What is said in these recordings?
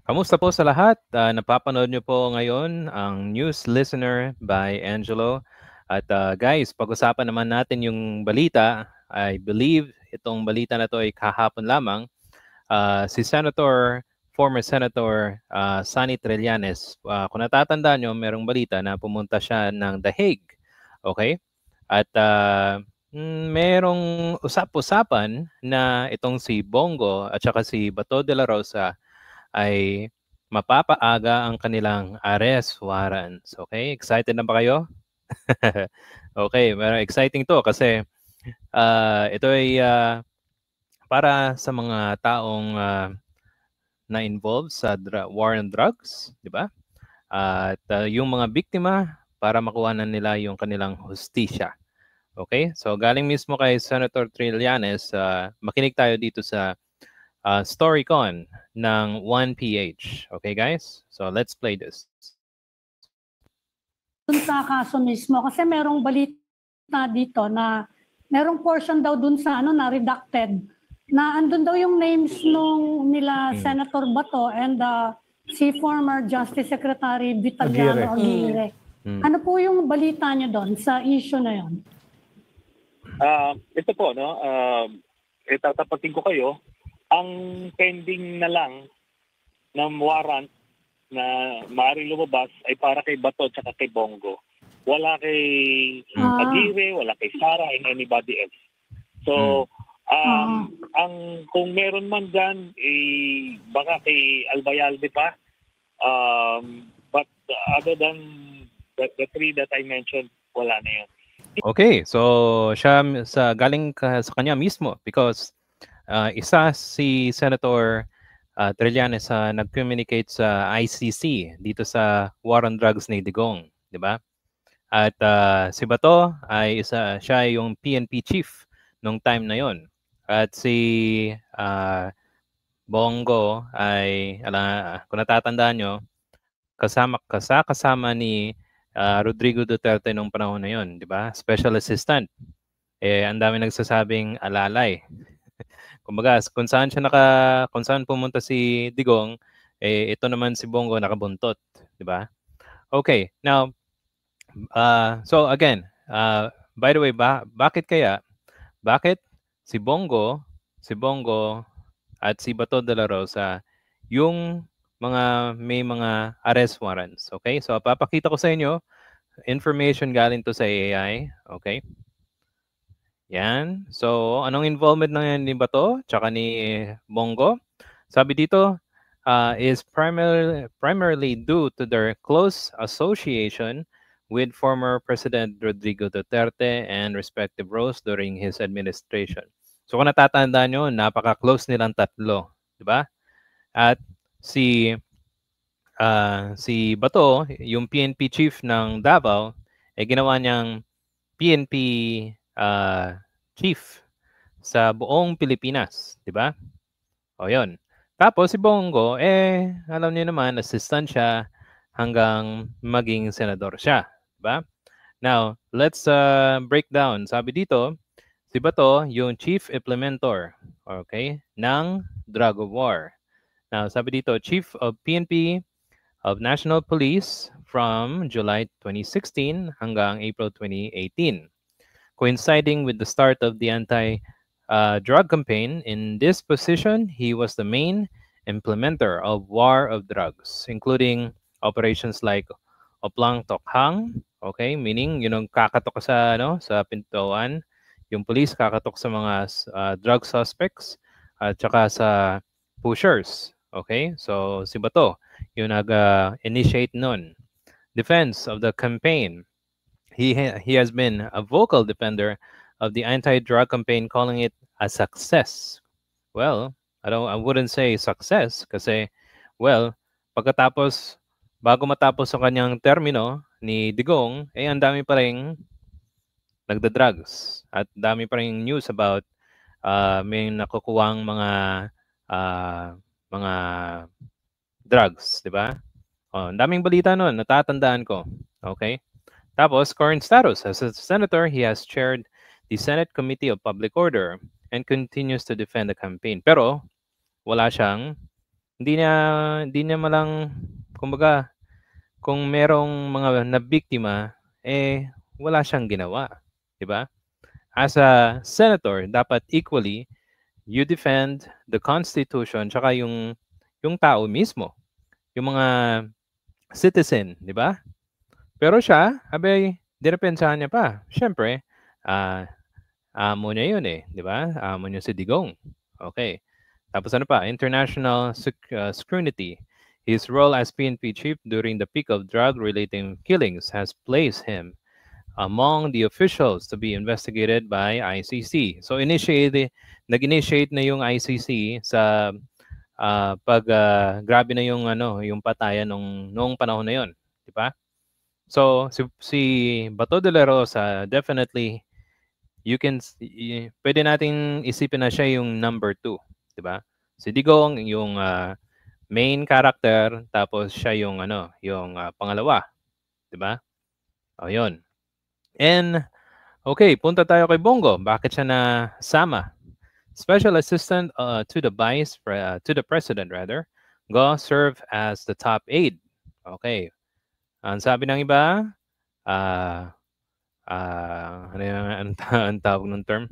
Kamusta po sa lahat? Napapanood niyo po ngayon ang News Listener by Angelo. At guys, pag-usapan naman natin yung balita. I believe itong balita na to ay kahapon lamang. Si former Senator Sonny Trillanes. Kung natatandaan nyo, merong balita na pumunta siya ng The Hague. Okay? At merong usap-usapan na itong si Bongo at saka si Bato de la Rosa ay mapapaaga ang kanilang arrest warrants. Okay? Excited na ba kayo? Okay, very exciting to kasi ito ay para sa mga taong na-involved sa war on drugs, di ba? At yung mga biktima para makuha na nila yung kanilang hustisya. Okay? So galing mismo kay Senator Trillanes, makinig tayo dito sa StoryCon ng 1PH. Okay, guys? So let's play this. Dun sa kaso mismo, kasi merong balita dito na merong portion daw dun sa na redacted, na andun daw yung names nung nila Senator Bato and si former Justice Secretary Vitaliano Aguirre. Ano po yung balita niyo doon sa issue na yon? Ito po, no? Itatapatin ko kayo. Ang pending na lang ng warrant na maaaring lumabas ay para kay Bato at kay Bongo. Wala kay Aguirre, wala kay Sara, and anybody else. So, kung meron man dyan, baka kay Albayalde pa. But other than the three that I mentioned, wala na yun. Okay, so siya galing sa kanya mismo because isa si Senator Trillanes nag-communicate sa ICC dito sa war on drugs ni Digong, di ba? At si Bato ay siya yung PNP chief nung time na yon. At si Bongo ay kung natatandaan nyo, kasama ni Rodrigo Duterte nung panahon na yon, di ba? Special assistant. Ang dami nagsasabing alalay. Kumbaga, kung saan pumunta si Digong, ito naman si Bongo nakabuntot, di ba? Okay, now so again, by the way, bakit si Bongo at si Bato de la Rosa yung may mga arrest warrants, okay? So papakita ko sa inyo information galing to sa AI, okay? Yan. So, anong involvement ni Bato tsaka ni Bongo? Sabi dito, is primarily due to their close association with former President Rodrigo Duterte and respective roles during his administration. So, kung natatandaan nyo, napaka-close nilang tatlo. Di ba? At si Bato, yung PNP chief ng Davao, ginawa niyang PNP chief sa buong Pilipinas, di ba? O yun. Tapos si Bongo, alam niyo naman, assistant siya hanggang maging senador siya, di ba? Now, let's break down. Sabi dito, si Bato, yung chief implementor, okay, ng drug war. Now, sabi dito, chief of PNP of National Police from July 2016 hanggang April 2018. Coinciding with the start of the anti-drug campaign, in this position, he was the main implementer of war of drugs, including operations like Oplang Tokhang, okay, meaning yun ang kakatok sa pintuan, yung police kakatok sa mga drug suspects at saka sa pushers, okay? So si Bato, yung nag-initiate nun. Defense of the campaign. He has been a vocal defender of the anti-drug campaign, calling it a success. Well, I wouldn't say success kasi, well, bago matapos ang kanyang termino ni Digong, ang dami pa rin nagda-drugs at dami pa rin news about may nakukuwang mga drugs, di ba? Ang daming balita noon, natatandaan ko. Okay? Tapos, current status. As a senator, he has chaired the Senate Committee of Public Order and continues to defend the campaign. Pero, wala siyang hindi niya malang, kumbaga, kung merong mga nabiktima, wala siyang ginawa, di ba? As a senator, dapat equally you defend the Constitution tsaka yung tao mismo, yung mga citizen, di ba? Pero siya, abay, dinepensahan niya pa. Siyempre, amo niya yun di ba? Amo niya si Digong. Okay. Tapos ano pa? International scrutiny. His role as PNP chief during the peak of drug-related killings has placed him among the officials to be investigated by ICC. So nag-initiate na yung ICC sa pag grabe na yung yung patayan noong panahon na yon, di ba? So si Bato de la Rosa, definitely pwede nating isipin na siya yung number 2, di ba? Si Digong yung main character, tapos siya yung yung pangalawa, di ba? O yun. And okay, punta tayo kay Bongo. Bakit siya nasama? Special assistant to the president rather. Go serve as the top aide. Okay. Ang sabi ng iba, ano yung ang tawag ng term?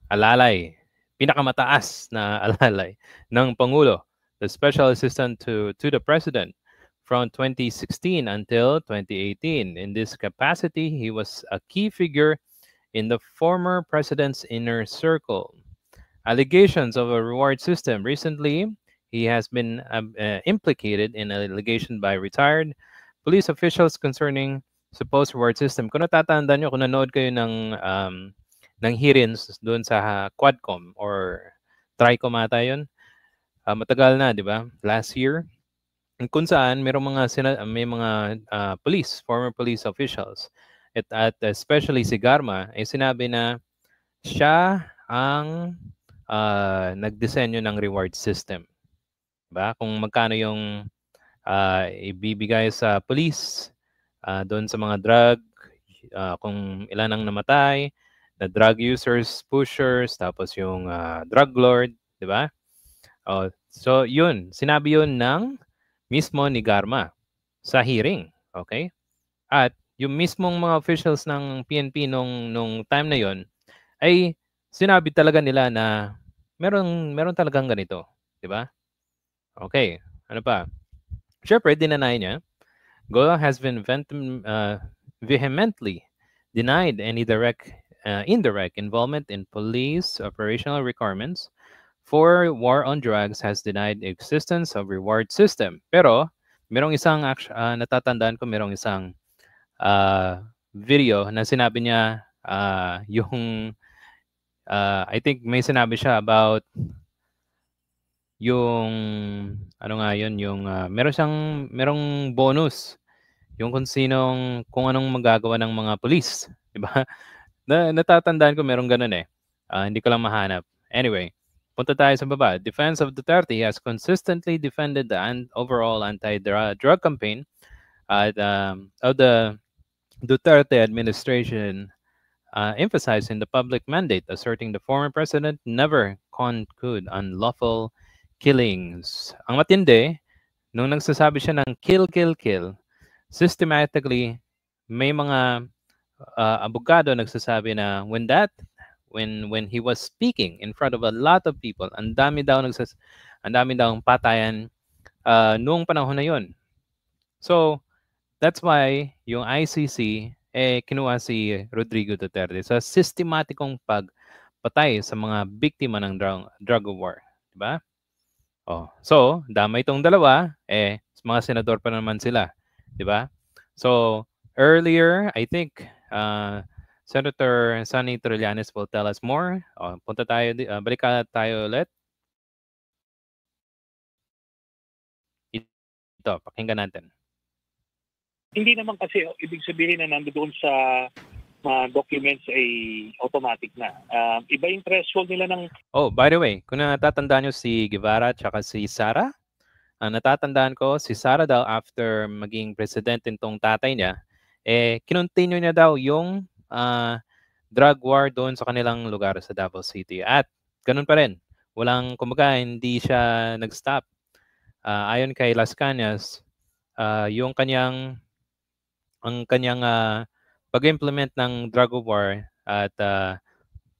Alalay. Pinakamataas na alalay ng Pangulo. The special assistant to the president from 2016 until 2018. In this capacity, he was a key figure in the former president's inner circle. Allegations of a reward system. Recently, he has been implicated in an allegation by retired police officials concerning supposed reward system. Kung natatandaan nyo, kung nanood kayo ng hearings doon sa Quadcom or Tricom ata yun, matagal na, di ba? Last year, kung saan may mga former police officials at especially si Garma ay sinabi na siya ang nagdisenyo ng reward system, diba? Kung magkano yung ibibigay sa police doon sa mga drug, kung ilan ang namatay, na drug users, pushers, tapos yung drug lord, diba? So yun, sinabi yun ng mismo ni Garma sa hearing, okay? At yung mismong mga officials ng PNP nung time na yon ay sinabi talaga nila na meron talagang ganito, di ba? Okay, ano pa? Siyempre, dinanay niya. Goa has been vehemently denied any indirect involvement in police operational requirements for war on drugs, has denied the existence of reward system. Pero merong isang natatandaan ko, merong isang video na sinabi niya yung I think may sinabi siya about yung ano nga yun, yung merong bonus yung kung anong magagawa ng mga police, di ba? Natatandaan ko merong ganun hindi ko lang mahanap. Anyway, punta tayo sa baba. Defense of Duterte has consistently defended the overall anti-drug campaign of the Duterte administration, emphasizing the public mandate, asserting the former president never concurred unlawful killings. Ang matindi, nung nagsasabi siya ng kill, systematically, may mga abogado nagsasabi na when he was speaking in front of a lot of people, ang dami daw patayan noong panahon na yon. So that's why yung ICC kinuha si Rodrigo Duterte sa sistematikong pagpatay sa mga biktima ng drug war, di ba? So damay itong dalawa, mga senador pa naman sila, di ba? So earlier, I think Senator Sonny Trillanes will tell us more. Punta tayo, balik tayo ulit. Ito, pakinggan natin. Hindi naman kasi ibig sabihin na nandoon sa mga documents ay automatic na. Iba yung threshold nila ng... by the way, kung natatandaan nyo si Guevara at si Sara, natatandaan ko, si Sara daw after maging presidente nitong tatay niya, kinontinue niya daw yung drug war doon sa kanilang lugar sa Davao City. At ganun pa rin, kumbaga, hindi siya nag-stop. Ayon kay Las Cañas, ang kanyang pag-implement ng drug war at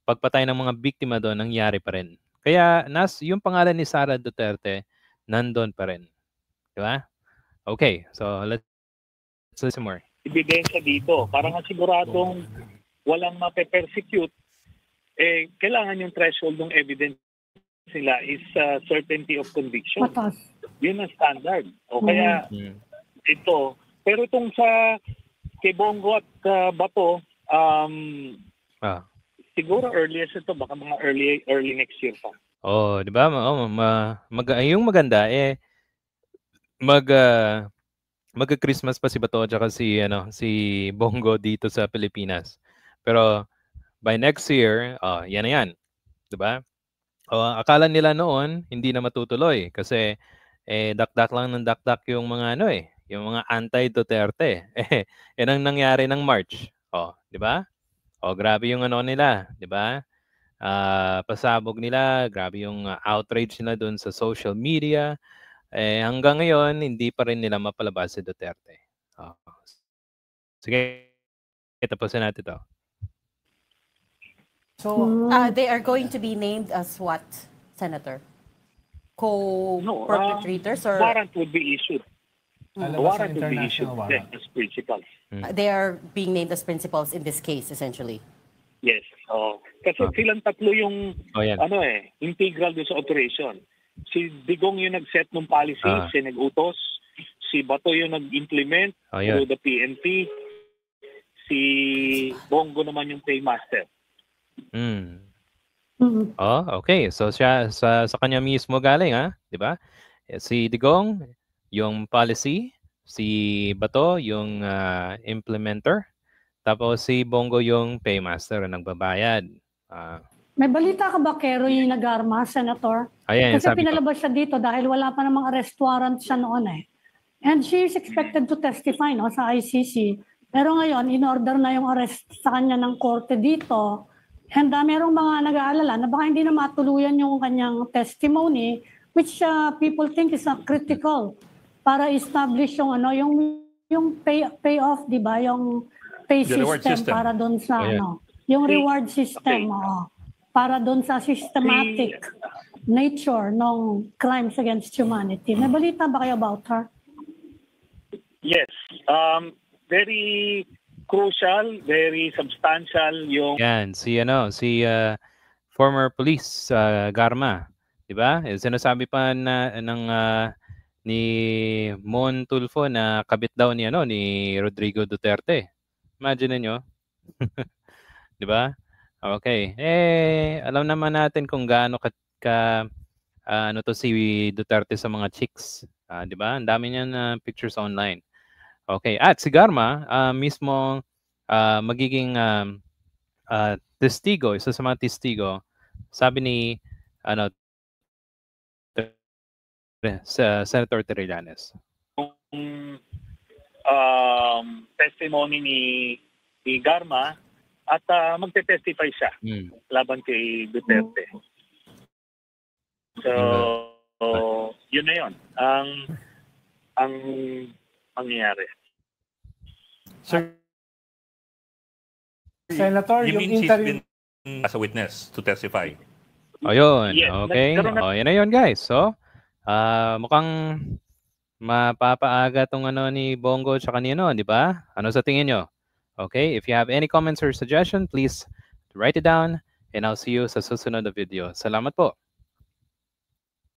pagpatay ng mga biktima doon nangyari pa rin. Kaya yung pangalan ni Sara Duterte nandun pa rin. Di ba? Okay, so let's listen more. Ebidensya dito. Para nga siguradong walang mape-persecute, kailangan yung threshold ng evidence nila is certainty of conviction. Patas. Yun ang standard. O kaya ito. Pero itong sa kay Bongo at Bato, siguro earliest ito, baka mga early next year pa. Oh, di ba? Yung maganda mag-Christmas pa si Bato at si Bongo dito sa Pilipinas. Pero by next year, yan na yan. Di ba? Akala nila noon hindi na matutuloy kasi dakdak lang ng dakdak yung mga yung mga anti-Duterte. Yan ang nangyari ng March. Di ba? Grabe yung nila, di ba? Pasabog nila, grabe yung outrage nila doon sa social media. Hanggang ngayon, hindi pa rin nila mapalabas si Duterte. Sige, tapusin natin ito. So, they are going to be named as what, Senator? Co-perpetrators or? Warrant would be issued. Warrant would be issued as principals. They are being named as principals in this case, essentially. Yes. Kasi silang tatlo yung integral doon sa operation. Si Digong yung nag-set ng policy, siya nag-utos. Si Bato yung nag-implement through the PNP. Si Bongo naman yung paymaster. Okay. So siya sa kanya mismo galing, di ba? Si Digong yung policy, si Bato yung implementer, tapos si Bongo yung paymaster na nagbabayad. May balita ka ba, Keroy Nagarma, Senator? Kasi pinalabas siya dito dahil wala pa namang arrest warrant siya noon And she is expected to testify sa ICC. Pero ngayon, in-order na yung arrest sa kanya ng korte dito. And merong mga nag-aalala na baka hindi na matuluyan yung kanyang testimony, which people think is critical para establish yung yung payoff, di ba? Yung pay system para doon sa yung reward system para doon sa systematic nature ng crimes against humanity. May balita ba kayo about her? Yes. Very crucial, very substantial yung si former police Garma, 'di ba? Sinasabi pa ni Mon Tulfo na kabit daw ni Rodrigo Duterte. Imagine niyo. 'Di ba? Okay. Alam naman natin kung gaano to si Duterte sa mga chicks, 'di ba? Ang dami niyan pictures online. Okay, at si Garma mismo magiging testigo, isa sa mga testigo. Sabi ni Senator Trillanes. Testimony ni Garma at magte-testify siya laban kay Duterte. So, yun na yun. Ang mangyayari. Sir, Senator, you mean she's been as a witness to testify? Ayun, yes, okay. Yan na yun, guys. So, mukhang mapapaaga tong ni Bongo tsaka ni di ba? Ano sa tingin nyo? Okay, if you have any comments or suggestion, please write it down and I'll see you sa susunod na video. Salamat po.